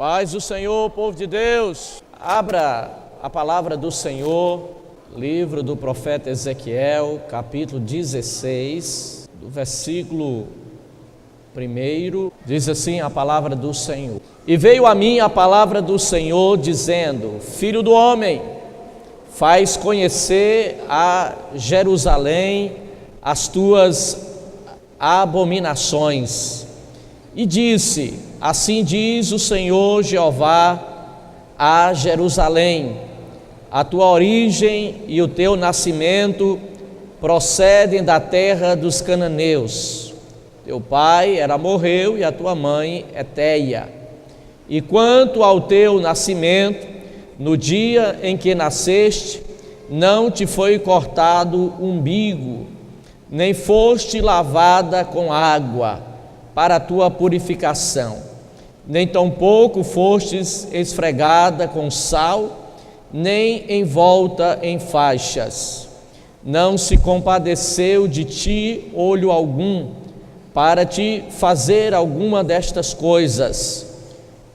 Paz do Senhor, povo de Deus. Abra a palavra do Senhor, livro do profeta Ezequiel, capítulo 16, do versículo 1, diz assim a palavra do Senhor. E veio a mim a palavra do Senhor, dizendo: Filho do homem, faz conhecer a Jerusalém as tuas abominações. E disse: Assim diz o Senhor Jeová a Jerusalém: a tua origem e o teu nascimento procedem da terra dos cananeus. Teu pai era amorreu e a tua mãe Eteia. E quanto ao teu nascimento, no dia em que nasceste, não te foi cortado o umbigo, nem foste lavada com água para a tua purificação, nem tampouco fostes esfregada com sal, nem envolta em faixas. Não se compadeceu de ti olho algum, para te fazer alguma destas coisas.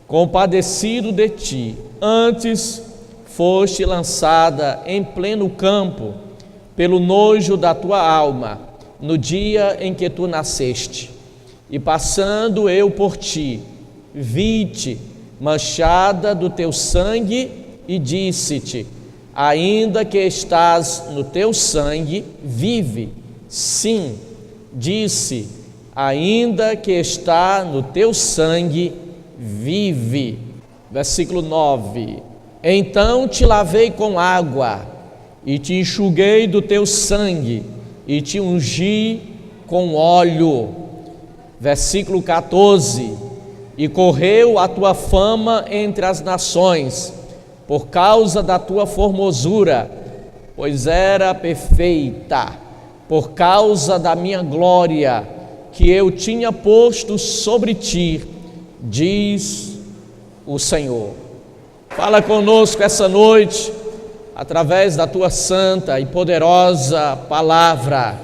Compadecido de ti, antes foste lançada em pleno campo, pelo nojo da tua alma, no dia em que tu nasceste. E passando eu por ti, vi-te manchada do teu sangue, e disse-te: ainda que estás no teu sangue, vive. Sim, disse: ainda que está no teu sangue, vive. Versículo 9: Então te lavei com água, e te enxuguei do teu sangue, e te ungi com óleo. Versículo 14: E correu a tua fama entre as nações, por causa da tua formosura, pois era perfeita, por causa da minha glória, que eu tinha posto sobre ti, diz o Senhor. Fala conosco essa noite, através da tua santa e poderosa palavra.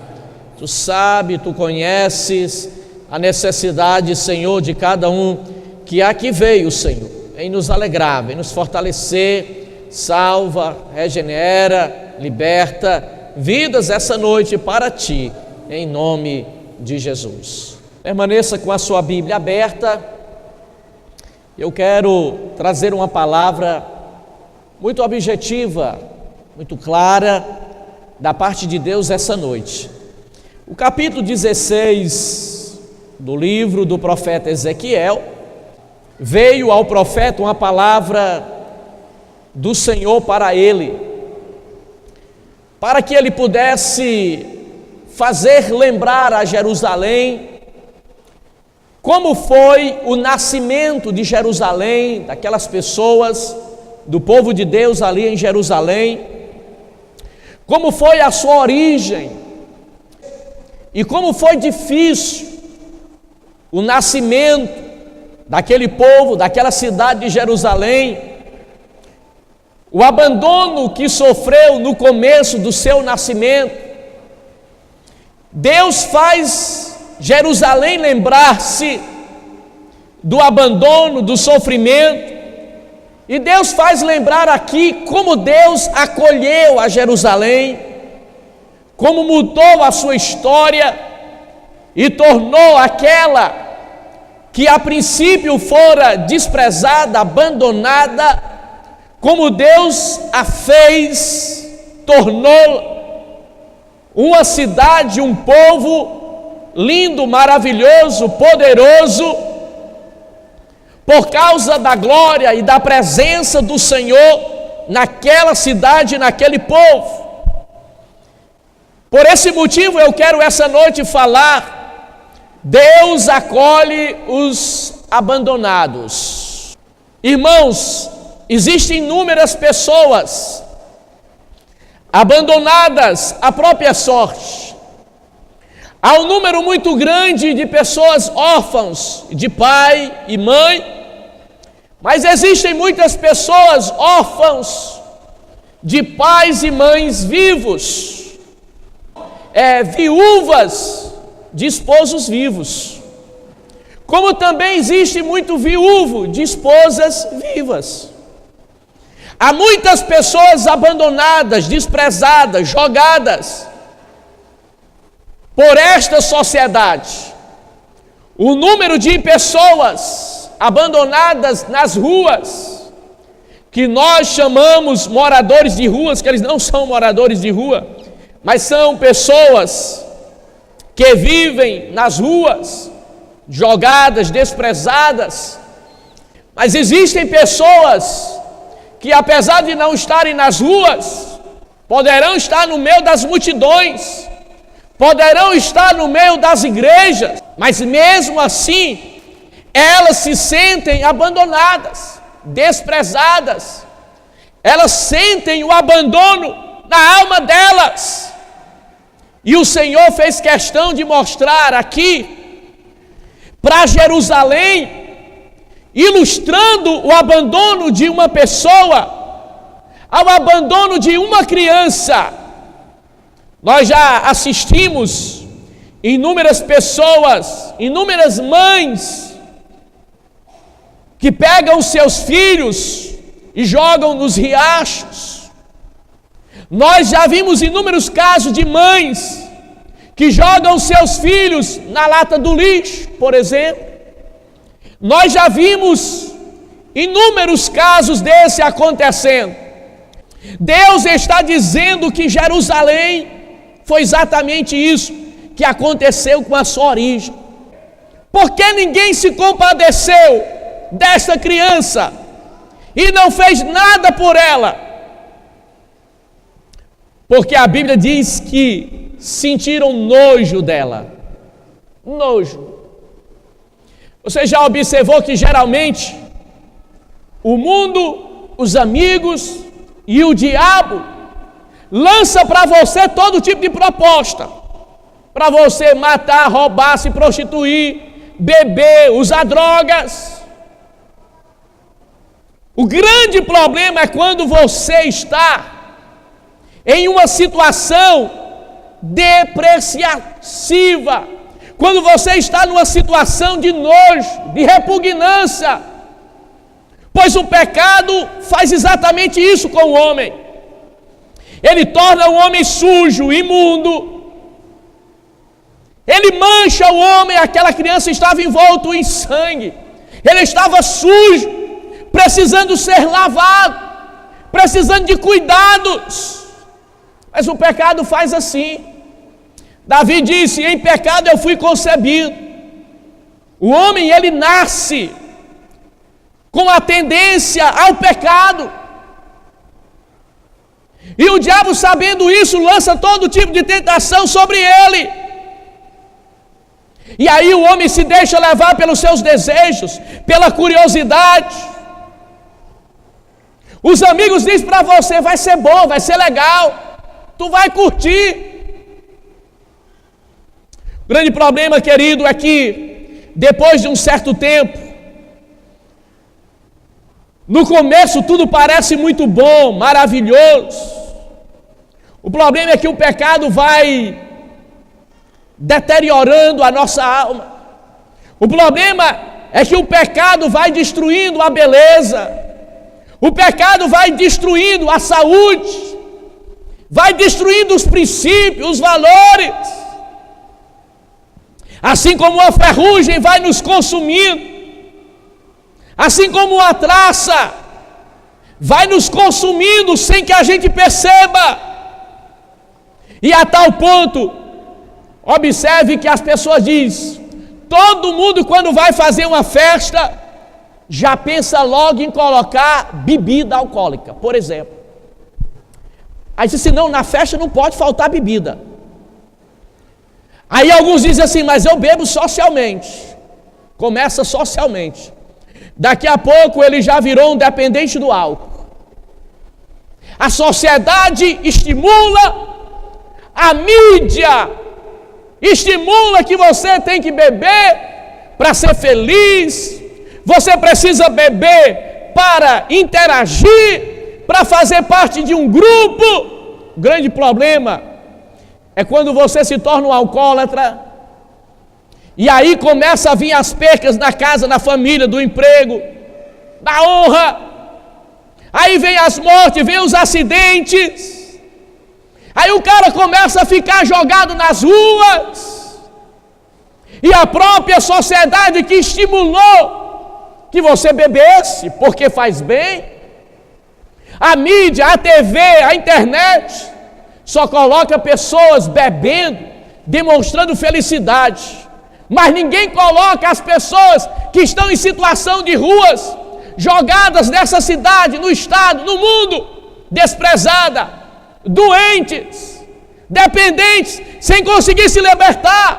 Tu sabes, tu conheces a necessidade, Senhor, de cada um que aqui veio, Senhor, em nos alegrar, em nos fortalecer. Salva, regenera, liberta vidas essa noite para ti, em nome de Jesus. Permaneça com a sua Bíblia aberta. Eu quero trazer uma palavra muito objetiva, muito clara, da parte de Deus essa noite. O capítulo 16 do livro do profeta Ezequiel, veio ao profeta uma palavra do Senhor para ele, para que ele pudesse fazer lembrar a Jerusalém como foi o nascimento de Jerusalém, daquelas pessoas, do povo de Deus ali em Jerusalém, como foi a sua origem e como foi difícil o nascimento daquele povo, daquela cidade de Jerusalém, o abandono que sofreu no começo do seu nascimento. Deus faz Jerusalém lembrar-se do abandono, do sofrimento, e Deus faz lembrar aqui como Deus acolheu a Jerusalém, como mudou a sua história e tornou aquela que a princípio fora desprezada, abandonada, como Deus a fez, tornou uma cidade, um povo lindo, maravilhoso, poderoso, por causa da glória e da presença do Senhor naquela cidade, naquele povo. Por esse motivo eu quero essa noite falar: Deus acolhe os abandonados. Irmãos, existem inúmeras pessoas abandonadas à própria sorte. Há um número muito grande de pessoas órfãos de pai e mãe, mas existem muitas pessoas órfãos de pais e mães vivos, viúvas de esposos vivos. como também existe muito viúvo de esposas vivas. Há muitas pessoas abandonadas, desprezadas, jogadas por esta sociedade. O número de pessoas abandonadas nas ruas, que nós chamamos moradores de ruas, que eles não são moradores de rua, mas são pessoas que vivem nas ruas, jogadas, desprezadas. Mas existem pessoas que, apesar de não estarem nas ruas, poderão estar no meio das multidões, poderão estar no meio das igrejas, mas mesmo assim, elas se sentem abandonadas, desprezadas. Elas sentem o abandono na alma delas. E o Senhor fez questão de mostrar aqui para Jerusalém, ilustrando o abandono de uma pessoa, ao abandono de uma criança. Nós já assistimos inúmeras pessoas, inúmeras mães, que pegam seus filhos e jogam nos riachos. Nós já vimos inúmeros casos de mães que jogam seus filhos na lata do lixo, por exemplo. Nós já vimos inúmeros casos desse acontecendo. Deus está dizendo que Jerusalém foi exatamente isso que aconteceu com a sua origem. Porque ninguém se compadeceu desta criança e não fez nada por ela? Porque a Bíblia diz que sentiram nojo dela. Nojo. Você já observou que geralmente o mundo, os amigos e o diabo lança para você todo tipo de proposta, para você matar, roubar, se prostituir, beber, usar drogas. O grande problema é quando você está em uma situação depreciativa, quando você está numa situação de nojo, de repugnância, pois o pecado faz exatamente isso com o homem. Ele torna o homem sujo, imundo, ele mancha o homem. Aquela criança estava envolta em sangue, ele estava sujo, precisando ser lavado, precisando de cuidados, mas o pecado faz assim. Davi disse: em pecado eu fui concebido. O homem, ele nasce com a tendência ao pecado, e o diabo, sabendo isso, lança todo tipo de tentação sobre ele. E aí o homem se deixa levar pelos seus desejos, pela curiosidade. Os amigos dizem para você: vai ser bom, vai ser legal, tu vai curtir. O grande problema, querido, é que depois de um certo tempo, no começo tudo parece muito bom, maravilhoso. O problema é que o pecado vai deteriorando a nossa alma. O problema é que o pecado vai destruindo a beleza. O pecado vai destruindo a saúde, vai destruindo os princípios, os valores. Assim como a ferrugem vai nos consumindo, assim como a traça vai nos consumindo sem que a gente perceba. E a tal ponto, observe que as pessoas dizem, todo mundo quando vai fazer uma festa, já pensa logo em colocar bebida alcoólica, por exemplo. Aí diz assim: não, na festa não pode faltar bebida. Aí alguns dizem assim: mas eu bebo socialmente. Começa socialmente. Daqui a pouco ele já virou um dependente do álcool. A sociedade estimula, a mídia estimula que você tem que beber para ser feliz. Você precisa beber para interagir, para fazer parte de um grupo. O grande problema é quando você se torna um alcoólatra E aí começa a vir as percas na casa, na família, do emprego, da honra. Aí vem as mortes, vem os acidentes. Aí o cara começa a ficar jogado nas ruas. E a própria sociedade que estimulou que você bebesse, porque faz bem. A mídia, a TV, a internet, só coloca pessoas bebendo, demonstrando felicidade. Mas ninguém coloca as pessoas que estão em situação de ruas, jogadas nessa cidade, no estado, no mundo, desprezada, doentes, dependentes, sem conseguir se libertar.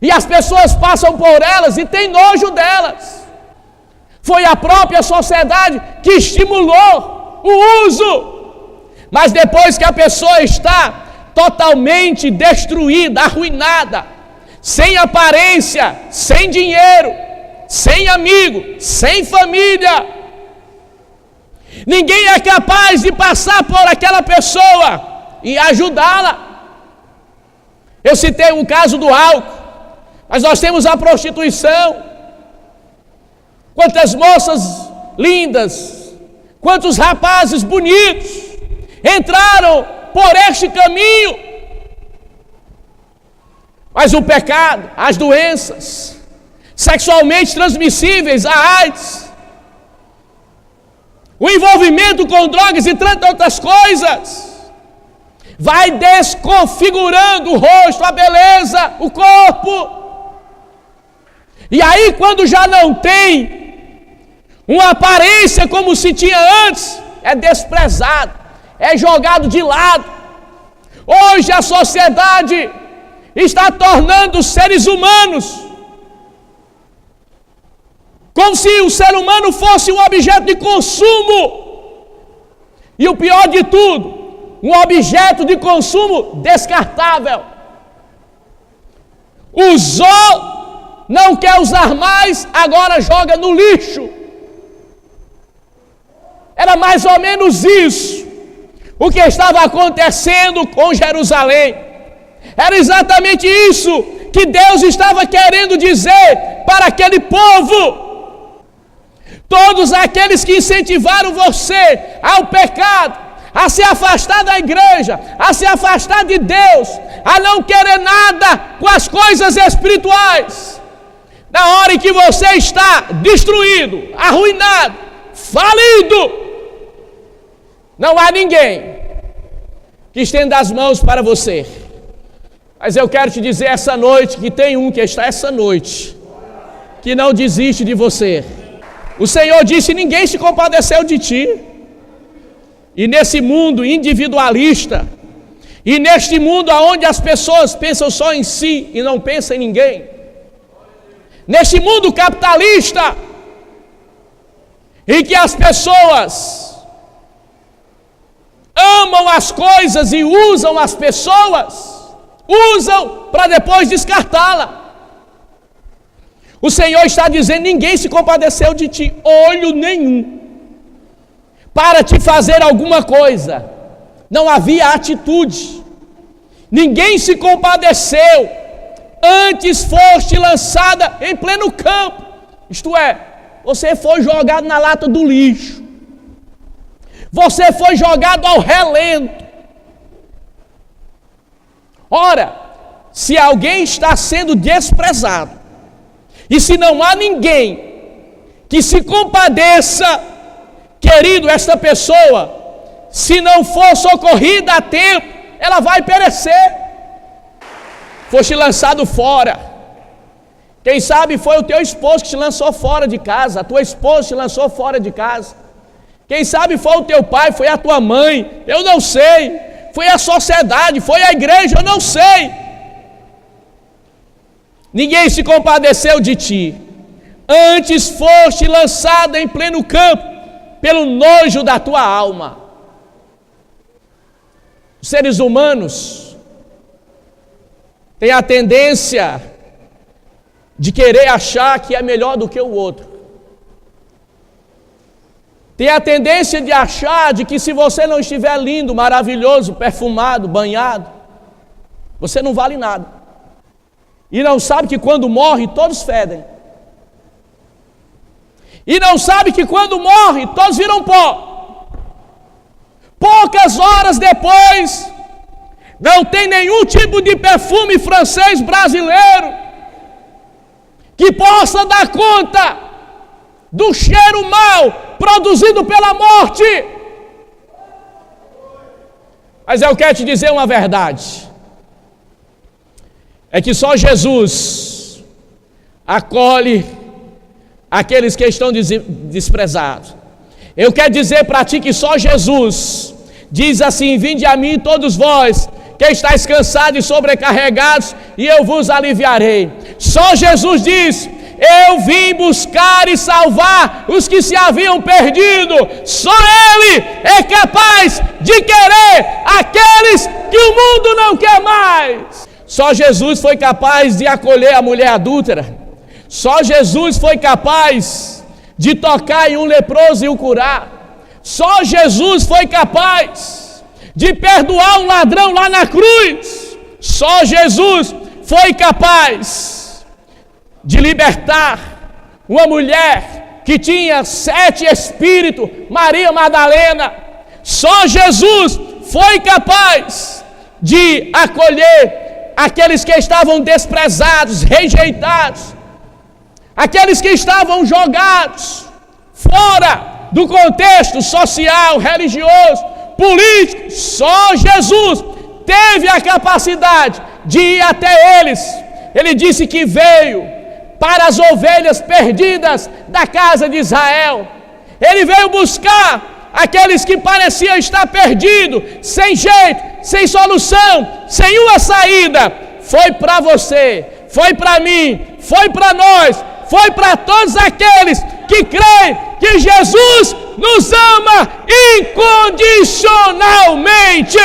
E as pessoas passam por elas e têm nojo delas. Foi a própria sociedade que estimulou o uso. Mas depois que a pessoa está totalmente destruída, arruinada, sem aparência, sem dinheiro, sem amigo, sem família, ninguém é capaz de passar por aquela pessoa e ajudá-la. Eu citei o caso do álcool, mas nós temos a prostituição. Quantas moças lindas, quantos rapazes bonitos entraram por este caminho. Mas o pecado, as doenças sexualmente transmissíveis, a AIDS, o envolvimento com drogas e tantas outras coisas, vai desconfigurando o rosto, a beleza, o corpo. E aí, quando já não tem uma aparência como se tinha antes, é desprezado, é jogado de lado. Hoje a sociedade está tornando os seres humanos como se o ser humano fosse um objeto de consumo. E o pior de tudo, um objeto de consumo descartável. Usou, não quer usar mais, agora joga no lixo. Era mais ou menos isso o que estava acontecendo com Jerusalém. Era exatamente isso que Deus estava querendo dizer para aquele povo. Todos aqueles que incentivaram você ao pecado, a se afastar da igreja, a se afastar de Deus, a não querer nada com as coisas espirituais, na hora em que você está destruído, arruinado, falido, não há ninguém que estenda as mãos para você. Mas eu quero te dizer essa noite que tem um que está essa noite, que não desiste de você. O Senhor disse: ninguém se compadeceu de ti. E nesse mundo individualista, e neste mundo onde as pessoas pensam só em si e não pensam em ninguém, neste mundo capitalista, em que as pessoas amam as coisas e usam as pessoas, usam para depois descartá-la. O Senhor está dizendo: ninguém se compadeceu de ti, olho nenhum, para te fazer alguma coisa. Não havia atitude. Ninguém se compadeceu. Antes foste lançada em pleno campo. Isto é, você foi jogado na lata do lixo. Você foi jogado ao relento. Ora, se alguém está sendo desprezado, e se não há ninguém que se compadeça, querido, esta pessoa, se não for socorrida a tempo, ela vai perecer. Foste lançado fora. Quem sabe foi o teu esposo que te lançou fora de casa, a tua esposa te lançou fora de casa. Quem sabe foi o teu pai, foi a tua mãe, eu não sei. Foi a sociedade, foi a igreja, eu não sei. Ninguém se compadeceu de ti. Antes foste lançado em pleno campo pelo nojo da tua alma. Os seres humanos têm a tendência de querer achar que é melhor do que o outro. Tem a tendência de achar de que se você não estiver lindo, maravilhoso, perfumado, banhado, você não vale nada. E não sabe que quando morre, todos fedem. E não sabe que quando morre, todos viram pó. Poucas horas depois, não tem nenhum tipo de perfume francês brasileiro que possa dar conta do cheiro mau produzido pela morte. Mas eu quero te dizer uma verdade. É que só Jesus acolhe aqueles que estão desprezados. Eu quero dizer para ti que só Jesus diz assim: vinde a mim todos vós que estáis cansados e sobrecarregados, e eu vos aliviarei. Só Jesus diz: eu vim buscar e salvar os que se haviam perdido. Só Ele é capaz de querer aqueles que o mundo não quer mais. Só Jesus foi capaz de acolher a mulher adúltera. Só Jesus foi capaz de tocar em um leproso e o curar. Só Jesus foi capaz de perdoar um ladrão lá na cruz. Só Jesus foi capaz de libertar uma mulher que tinha 7 espíritos, Maria Madalena. Só Jesus foi capaz de acolher aqueles que estavam desprezados, rejeitados, aqueles que estavam jogados fora do contexto social, religioso, político. Só Jesus teve a capacidade de ir até eles. Ele disse que veio para as ovelhas perdidas da casa de Israel. Ele veio buscar aqueles que pareciam estar perdidos, sem jeito, sem solução, sem uma saída. Foi para você, foi para mim, foi para nós, foi para todos aqueles que creem que Jesus nos ama incondicionalmente.